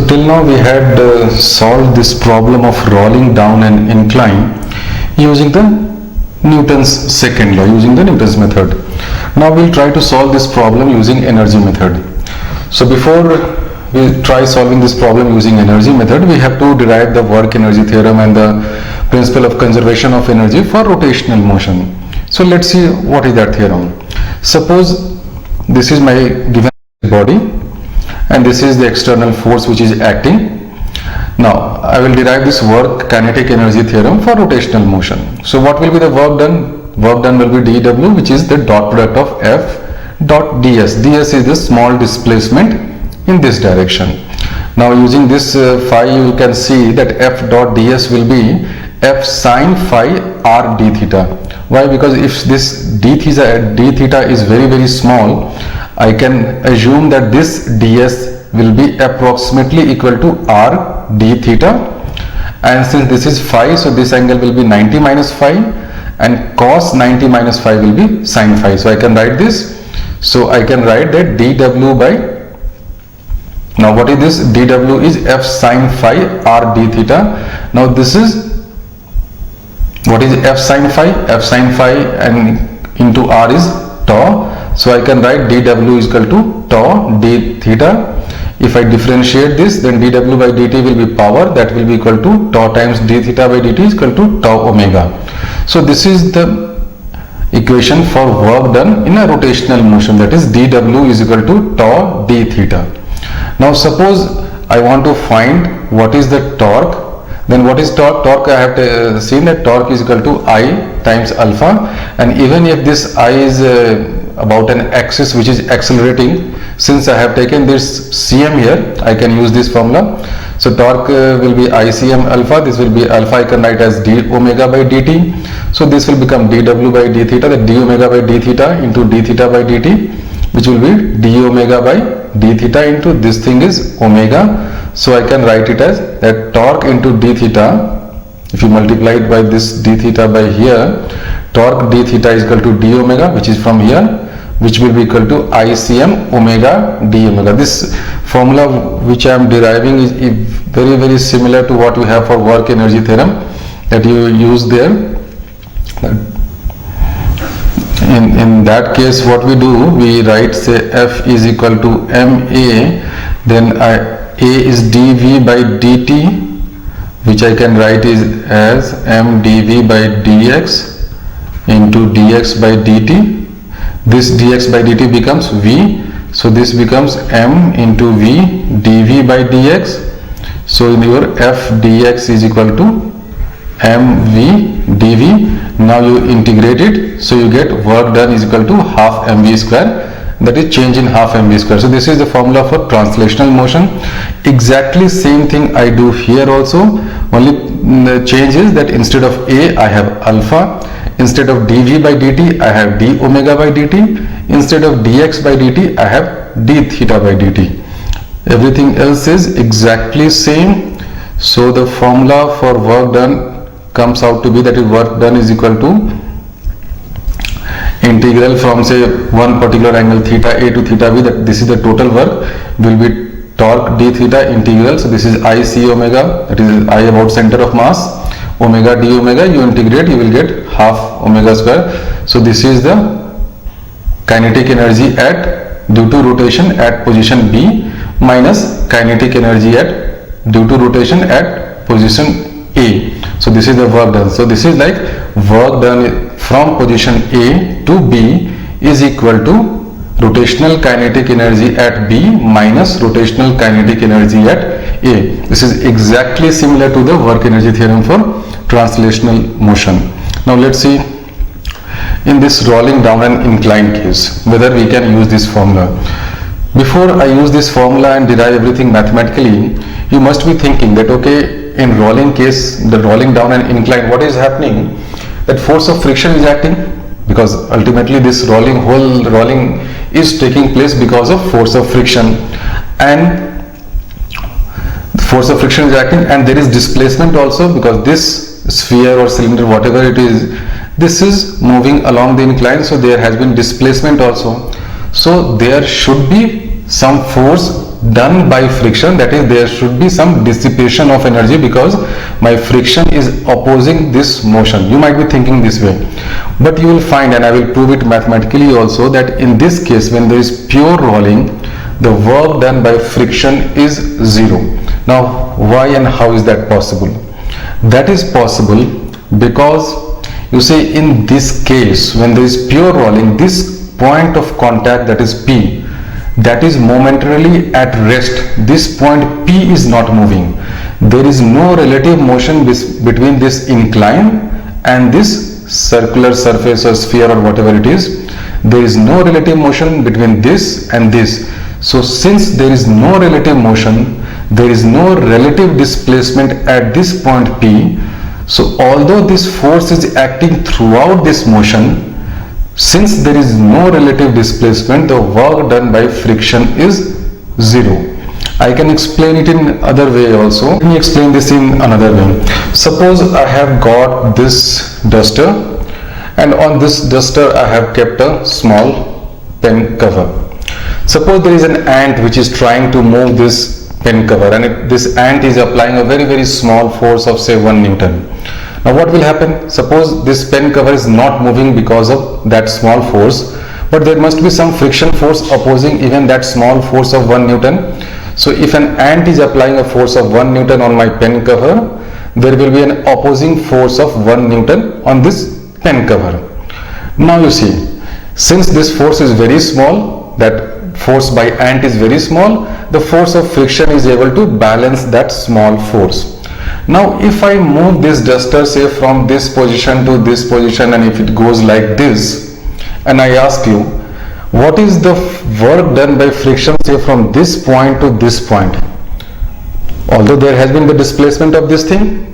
till now we had solved this problem of rolling down an incline using the Newton's second law, using the Newton's method. Now we'll try to solve this problem using energy method. So before we try solving this problem using energy method, we have to derive the work energy theorem and the principle of conservation of energy for rotational motion. So let's see what is that theorem. Suppose this is my given body and this is the external force which is acting. Now I will derive this work kinetic energy theorem for rotational motion. So what will be the work done? Work done will be dW, which is the dot product of F dot ds. ds is the small displacement in this direction. Now using this phi, you can see that F dot ds will be F sine phi r d theta. Why? Because if this d theta is very small, I can assume that this ds will be approximately equal to r d theta, and since this is phi, so this angle will be 90 minus phi, and cos 90 minus phi will be sine phi. So I can write this. So I can write that dw by, now what is this? dw is f sine phi r d theta. Now this is, what is f sine phi? F sine phi and into r is tau. So I can write dw is equal to tau d theta. If I differentiate this, then dw by dt will be power, that will be equal to tau times d theta by dt is equal to tau omega. So this is the equation for work done in a rotational motion, that is dw is equal to tau d theta. Now suppose I want to find what is the torque. Then what is torque? Torque, I have seen that torque is equal to I times alpha, and even if this I is about an axis which is accelerating, since I have taken this cm here, I can use this formula. So torque will be ICM alpha, this will be alpha, I can write as d omega by dt. So this will become dw by d theta, that d omega by d theta into d theta by dt, which will be d omega by d theta into this thing is omega. So I can write it as that torque into d theta, if you multiply it by this d theta by here, torque d theta is equal to d omega, which is from here, which will be equal to ICM omega d omega. This formula which I am deriving is very similar to what you have for work energy theorem that you use there. In that case, what we do, we write say F is equal to MA, then A is dV by dt, which I can write is as M dV by dx into dx by dt. This dx by dt becomes V, so this becomes M into V dV by dx. So in your F dx is equal to mv dv. Now you integrate it, so you get work done is equal to half mv square, that is change in half mv square. So this is the formula for translational motion. Exactly same thing I do here also, only the change is that instead of a I have alpha, instead of dv by dt I have d omega by dt, instead of dx by dt I have d theta by dt. Everything else is exactly same. So the formula for work done comes out to be that work done is equal to integral from say one particular angle theta a to theta b, that this is the total work, will be torque d theta integral. So this is I c omega, that is I about center of mass, omega d omega, you integrate, you will get half omega square. So this is the kinetic energy at due to rotation at position B minus kinetic energy at due to rotation at position A. So this is the work done. So this is like work done from position A to B is equal to rotational kinetic energy at B minus rotational kinetic energy at A. This is exactly similar to the work energy theorem for translational motion. Now let's see in this rolling down an inclined case whether we can use this formula. Before I use this formula and derive everything mathematically, you must be thinking that okay, in rolling case, the rolling down an incline, what is happening? That force of friction is acting, because ultimately this whole rolling is taking place because of force of friction, and the force of friction is acting, and there is displacement also, because this sphere or cylinder, whatever it is, this is moving along the incline, so there has been displacement also. So there should be some force done by friction, that is there should be some dissipation of energy because my friction is opposing this motion. You might be thinking this way, but you will find, and I will prove it mathematically also, that in this case when there is pure rolling, the work done by friction is zero. Now why and how is that possible? That is possible because you see, in this case when there is pure rolling, this point of contact, that is P, that is momentarily at rest. This point P is not moving. There is no relative motion between this incline and this circular surface or sphere or whatever it is. There is no relative motion between this and this. So since there is no relative motion, there is no relative displacement at this point P. So although this force is acting throughout this motion, since there is no relative displacement, the work done by friction is zero. I can explain it in other way also. Let me explain this in another way. Suppose I have got this duster, and on this duster I have kept a small pen cover. Suppose there is an ant which is trying to move this pen cover, and this ant is applying a very small force of say 1 Newton. Now what will happen? Suppose this pen cover is not moving because of that small force, but there must be some friction force opposing even that small force of 1 Newton. So if an ant is applying a force of 1 Newton on my pen cover, there will be an opposing force of 1 Newton on this pen cover. Now you see, since this force is very small, that force by ant is very small, the force of friction is able to balance that small force. Now if I move this duster say from this position to this position, and if it goes like this, and I ask you, what is the work done by friction say from this point to this point? Although there has been the displacement of this thing,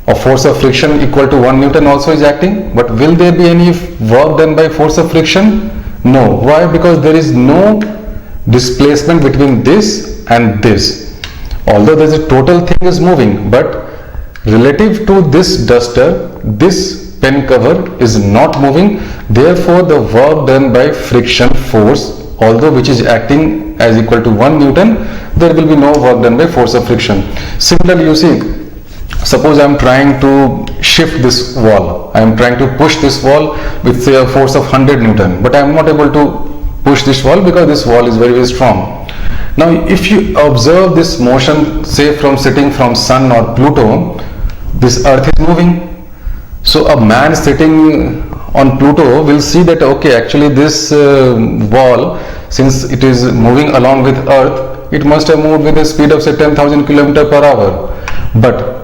a force of friction equal to 1 Newton also is acting, but will there be any work done by force of friction? No. Why? Because there is no displacement between this and this. Although there is a total thing is moving, but relative to this duster, this pen cover is not moving. Therefore the work done by friction force, although which is acting as equal to 1 Newton, there will be no work done by force of friction. Similarly, you see, suppose I am trying to shift this wall. I am trying to push this wall with say a force of 100 Newton, but I am not able to push this wall because this wall is very strong. Now if you observe this motion say from sitting from Sun or Pluto, this earth is moving. So a man sitting on Pluto will see that okay, actually this wall, since it is moving along with earth, it must have moved with a speed of say 10,000 km per hour. But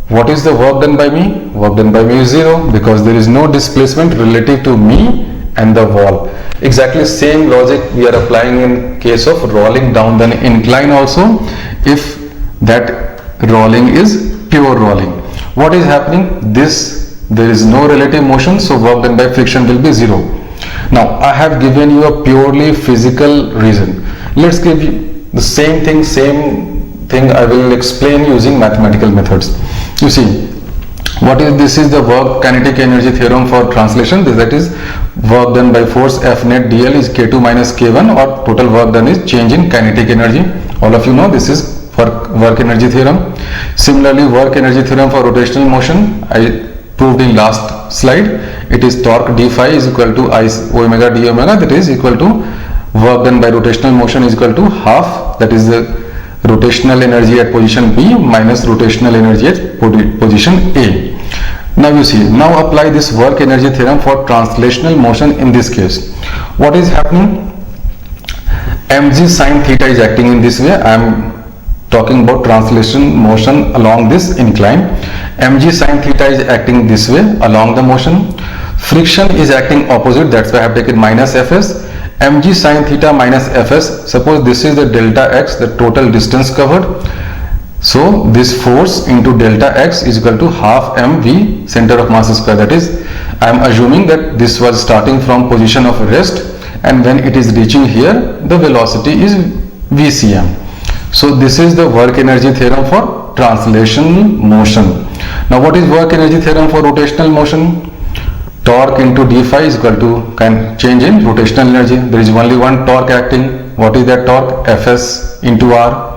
what is the work done by me? Work done by me is zero, because there is no displacement relative to me and the wall. Exactly same logic we are applying in case of rolling down the incline also, if that rolling is pure rolling. What is happening? There is no relative motion, so work done by friction will be zero. Now I have given you a purely physical reason. Let's give you the same thing I will explain using mathematical methods. You see, this is the work kinetic energy theorem for translation. That is, work done by force F net dl is K2 minus K1, or total work done is change in kinetic energy. All of you know this is work energy theorem. Similarly, work energy theorem for rotational motion, I proved in last slide. It is torque d phi is equal to I omega d omega, that is equal to work done by rotational motion is equal to half, that is the rotational energy at position B minus rotational energy at position A. Now you see, now apply this work energy theorem for translational motion in this case. What is happening? mg sine theta is acting in this way. I am talking about translation motion along this incline. mg sine theta is acting this way along the motion. Friction is acting opposite, that's why I have taken minus fs. mg sine theta minus fs, suppose this is the delta x, the total distance covered. So this force into delta x is equal to half mv center of mass square. That is, I am assuming that this was starting from position of rest, and when it is reaching here, the velocity is vcm. So this is the work energy theorem for translation motion. Now what is work energy theorem for rotational motion? Torque into d phi is equal to change in rotational energy. There is only one torque acting. What is that torque? Fs into r.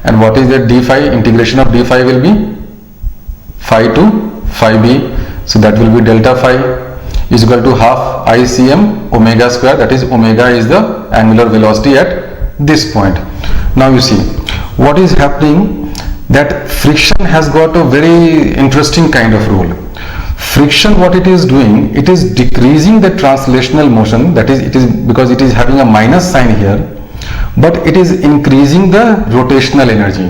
And what is that d phi? Integration of d phi will be phi to phi b. So that will be delta phi is equal to half ICM omega square, that is omega is the angular velocity at this point. Now you see what is happening, that friction has got a very interesting kind of role. Friction, what it is doing, it is decreasing the translational motion, that is it is because it is having a minus sign here, but it is increasing the rotational energy.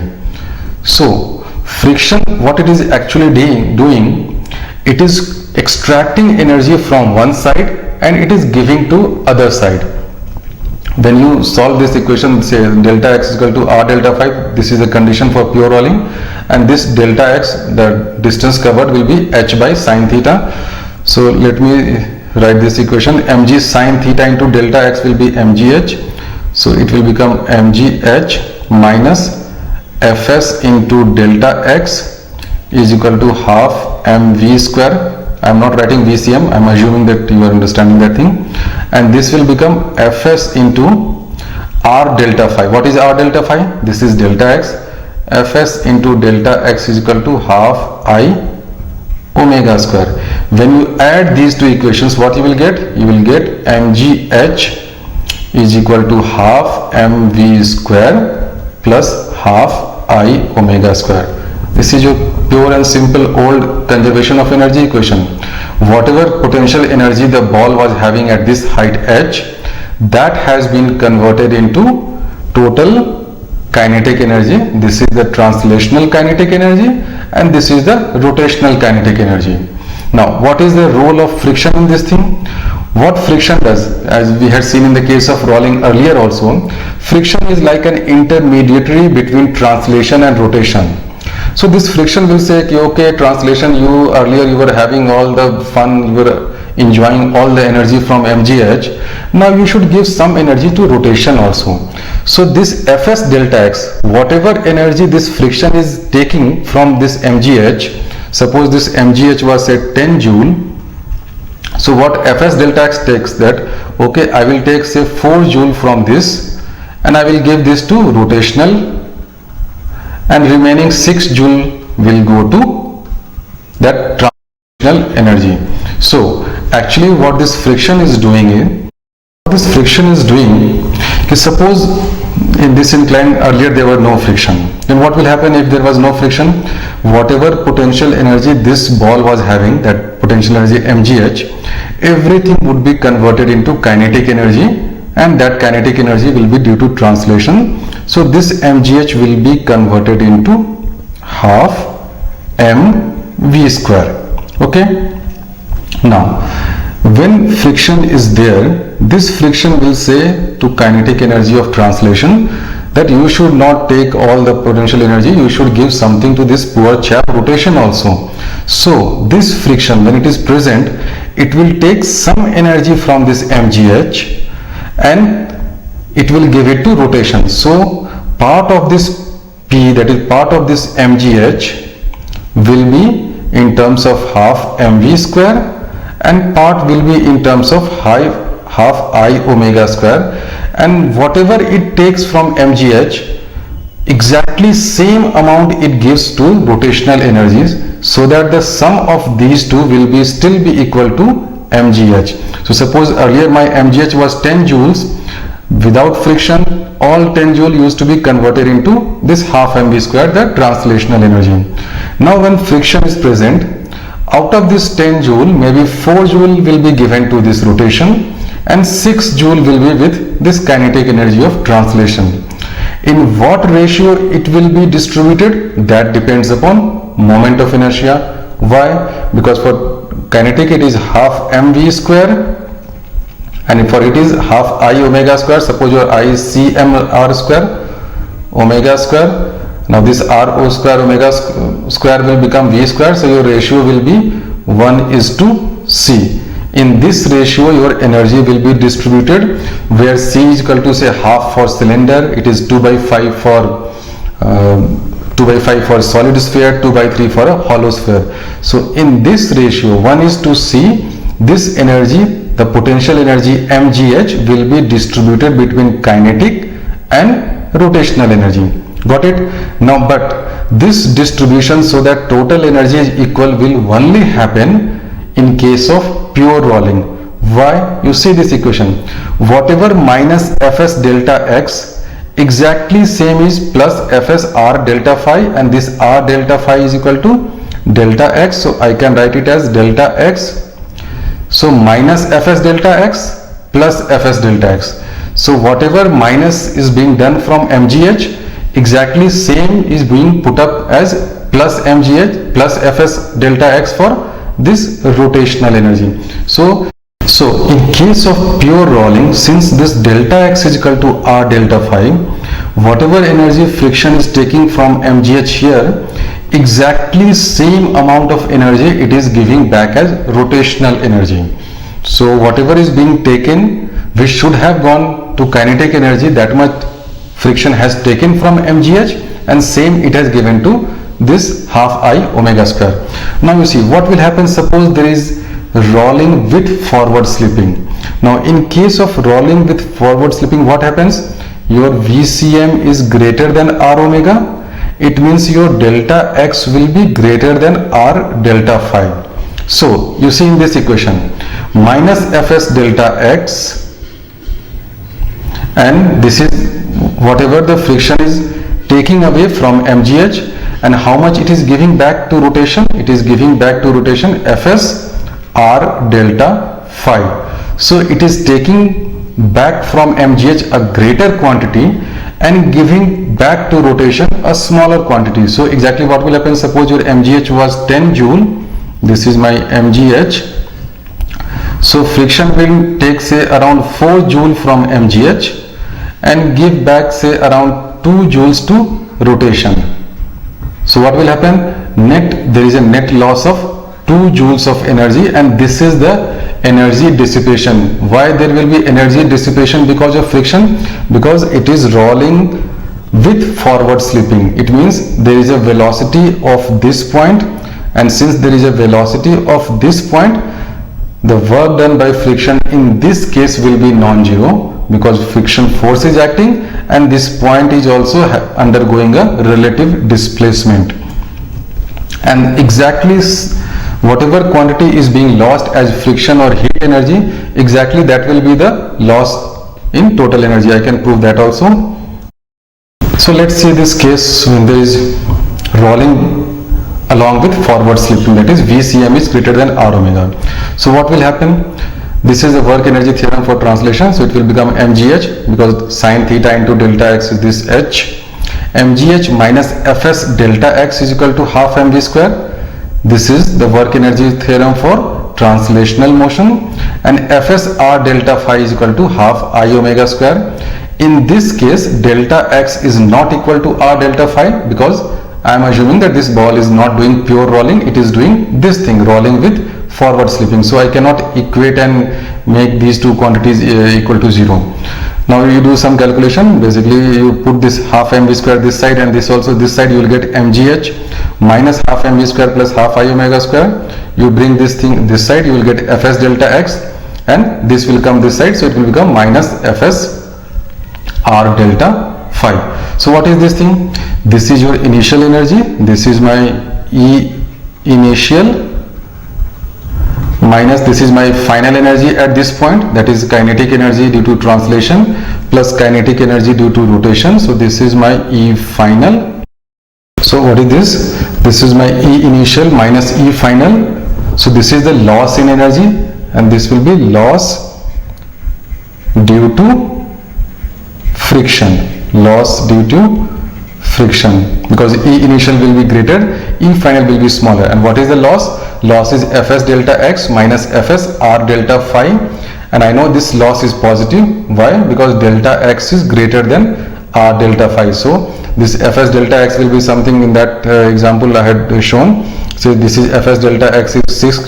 So friction, what it is actually doing, it is extracting energy from one side and it is giving to other side. When you solve this equation, say delta x is equal to r delta phi, this is a condition for pure rolling, and this delta x, the distance covered, will be h by sine theta. So let me write this equation. mg sine theta into delta x will be mgh, so it will become mgh minus fs into delta x is equal to half mv square. I am not writing VCM, I am assuming that you are understanding that thing, and this will become fs into r delta phi. What is r delta phi? This is delta x. fs into delta x is equal to half I omega square. When you add these two equations, what you will get? You will get mgh is equal to half mv square plus half I omega square. This is your pure and simple old conservation of energy equation. Whatever potential energy the ball was having at this height h, that has been converted into total kinetic energy. This is the translational kinetic energy and this is the rotational kinetic energy. Now what is the role of friction in this thing? What friction does, as we had seen in the case of rolling earlier also, friction is like an intermediary between translation and rotation. So this friction will say, okay, translation, you earlier you were having all the fun, you were enjoying all the energy from mgh, now you should give some energy to rotation also. So this fs delta x, whatever energy this friction is taking from this mgh, suppose this mgh was say 10 joule, so what fs delta x takes, that okay, I will take say 4 joule from this and I will give this to rotational, and remaining 6 joule will go to that translational energy. So actually what this friction is doing is, suppose in this incline earlier there were no friction, then what will happen if there was no friction? Whatever potential energy this ball was having, that potential energy mgh, everything would be converted into kinetic energy, and that kinetic energy will be due to translation. So this mgh will be converted into half mv square. Okay. Now when friction is there, this friction will say to kinetic energy of translation that you should not take all the potential energy, you should give something to this poor chap rotation also. So this friction, when it is present, it will take some energy from this mgh and it will give it to rotation. So part of this P, that is part of this mgh, will be in terms of half mv square and part will be in terms of half I omega square, and whatever it takes from mgh, exactly same amount it gives to rotational energies, so that the sum of these two will be still be equal to mgh. So suppose earlier my mgh was 10 joules, without friction all 10 joule used to be converted into this half mv square, the translational energy. Now when friction is present, out of this 10 joule, maybe 4 joule will be given to this rotation and 6 joule will be with this kinetic energy of translation. In what ratio it will be distributed, that depends upon moment of inertia. Why? Because for kinetic it is half mv square, and for it is half I omega square. Suppose your I is cm r square omega square. Now this r o square omega square will become v square, so your ratio will be 1:c. In this ratio your energy will be distributed, where c is equal to say half for cylinder, it is 2/5 for 2/5 for solid sphere, 2/3 for a hollow sphere. So in this ratio 1:c, this energy, the potential energy mgh, will be distributed between kinetic and rotational energy. Got it? Now, but this distribution so that total energy is equal will only happen in case of pure rolling. Why? You see this equation. Whatever minus Fs delta x exactly same is plus Fs r delta phi, and this r delta phi is equal to delta x. So I can write it as delta x. So minus Fs delta x plus Fs delta x. So whatever minus is being done from mgh, exactly same is being put up as plus mgh plus Fs delta x for this rotational energy. So in case of pure rolling, since this delta x is equal to r delta phi, whatever energy friction is taking from mgh here, exactly same amount of energy it is giving back as rotational energy. So whatever is being taken, which should have gone to kinetic energy, that much friction has taken from mgh, and same it has given to this half I omega square. Now you see what will happen. Suppose there is rolling with forward slipping. Now in case of rolling with forward slipping, what happens? Your VCM is greater than r omega. It means your delta x will be greater than r delta phi. So you see in this equation, minus Fs delta x, and this is whatever the friction is taking away from mgh, and how much it is giving back to rotation? It is giving back to rotation Fs r delta phi. So it is taking back from mgh a greater quantity and giving back to rotation a smaller quantity. So exactly what will happen? Suppose your mgh was 10 joule. This is my mgh. So friction will take say around 4 joule from mgh and give back say around 2 joules to rotation. So what will happen? There is a net loss of 2 joules of energy, and this is the energy dissipation. Why there will be energy dissipation because of friction? Because it is rolling with forward slipping. It means there is a velocity of this point, and since there is a velocity of this point, the work done by friction in this case will be non-zero, because friction force is acting and this point is also undergoing a relative displacement. And exactly whatever quantity is being lost as friction or heat energy, exactly that will be the loss in total energy. I can prove that also. So let's see this case when there is rolling along with forward slipping, that is VCM is greater than r omega. So what will happen? This is the work energy theorem for translation. So it will become mgh, because sine theta into delta x is this h. mgh minus Fs delta x is equal to half mv square. This is the work energy theorem for translational motion, and Fs r delta phi is equal to half I omega square. In this case, delta x is not equal to r delta phi, because I am assuming that this ball is not doing pure rolling, it is doing this thing, rolling with forward slipping. So I cannot equate and make these two quantities equal to 0. Now you do some calculation. Basically you put this half mv square this side and this also this side, you will get mgh minus half mv square plus half I omega square. You bring this thing this side, you will get Fs delta x, and this will come this side, so it will become minus Fs r delta phi. So what is this thing? This is your initial energy, this is my E initial, minus this is my final energy at this point, that is kinetic energy due to translation plus kinetic energy due to rotation. So this is my E final. So what is this? This is my E initial minus E final. So this is the loss in energy, and this will be loss due to friction. Loss due to friction, because E initial will be greater, E final will be smaller. And what is the loss? Loss is Fs delta x minus Fs r delta phi, and I know this loss is positive. Why? Because delta x is greater than r delta phi. So this Fs delta x will be something in that example I had shown. So this is Fs delta x is 6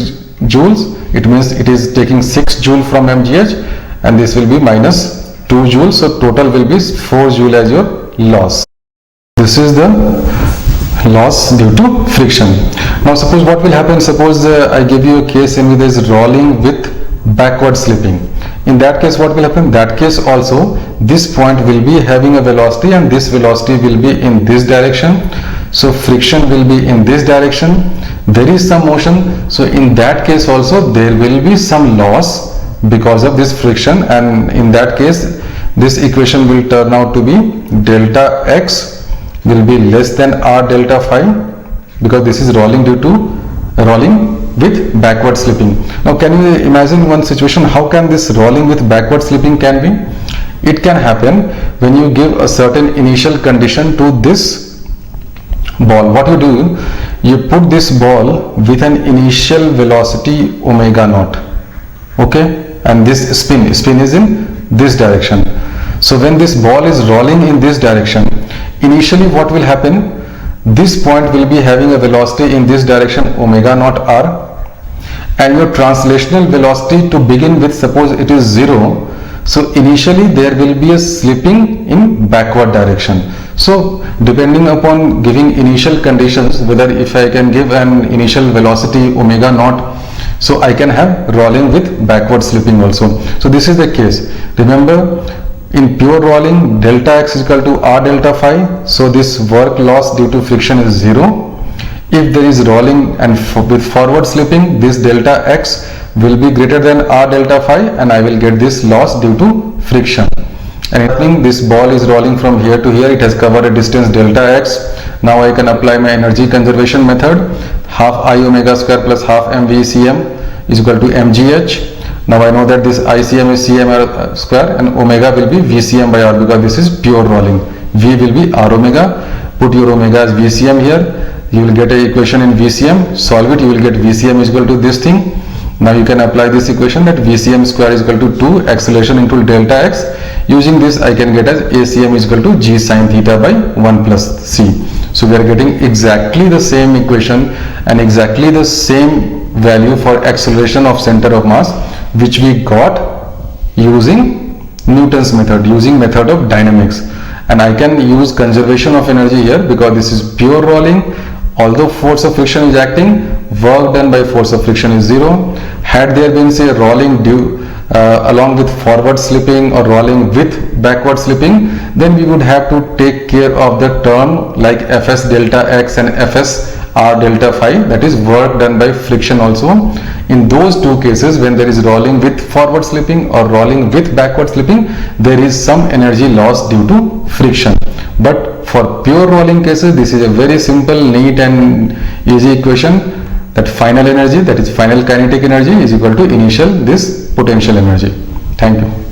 joules. It means it is taking 6 joule from mgh, and this will be minus 2 joules. So total will be 4 joule as your loss. This is the loss due to friction. Now suppose what will happen? Suppose I give you a case in which there is rolling with backward slipping. In that case, what will happen? That case also, this point will be having a velocity and this velocity will be in this direction. So friction will be in this direction. There is some motion. So in that case also, there will be some loss because of this friction, and in that case, this equation will turn out to be delta x will be less than r delta phi, because this is rolling due to rolling with backward slipping. Now can you imagine one situation, how can this rolling with backward slipping can be? It can happen when you give a certain initial condition to this ball. What you do, you put this ball with an initial velocity omega naught, okay, and this spin is in this direction. So when this ball is rolling in this direction, initially what will happen, this point will be having a velocity in this direction omega naught r, and your translational velocity to begin with, suppose it is 0, so initially there will be a slipping in backward direction. So depending upon giving initial conditions, whether if I can give an initial velocity omega naught, so I can have rolling with backward slipping also. So this is the case. Remember, in pure rolling, delta x is equal to r delta phi, so this work loss due to friction is 0. If there is rolling and with forward slipping, this delta x will be greater than r delta phi, and I will get this loss due to friction. And this ball is rolling from here to here, it has covered a distance delta x. Now I can apply my energy conservation method. Half I omega square plus half mvcm is equal to mgh. Now I know that this ICM is CM square and omega will be VCM by R, because this is pure rolling. V will be R omega. Put your omega as VCM here. You will get an equation in VCM. Solve it. You will get VCM is equal to this thing. Now you can apply this equation that VCM square is equal to 2 acceleration into delta x. Using this I can get as ACM is equal to G sine theta by 1 plus C. So we are getting exactly the same equation and exactly the same value for acceleration of center of mass, which we got using Newton's method, using method of dynamics. And I can use conservation of energy here, because this is pure rolling. Although force of friction is acting, work done by force of friction is 0. Had there been, say, rolling due along with forward slipping or rolling with backward slipping, then we would have to take care of the term like Fs delta x and Fs r delta phi, that is work done by friction also. In those two cases, when there is rolling with forward slipping or rolling with backward slipping, there is some energy loss due to friction. But for pure rolling cases, this is a very simple, neat and easy equation, that final energy, that is final kinetic energy, is equal to initial this potential energy. Thank you.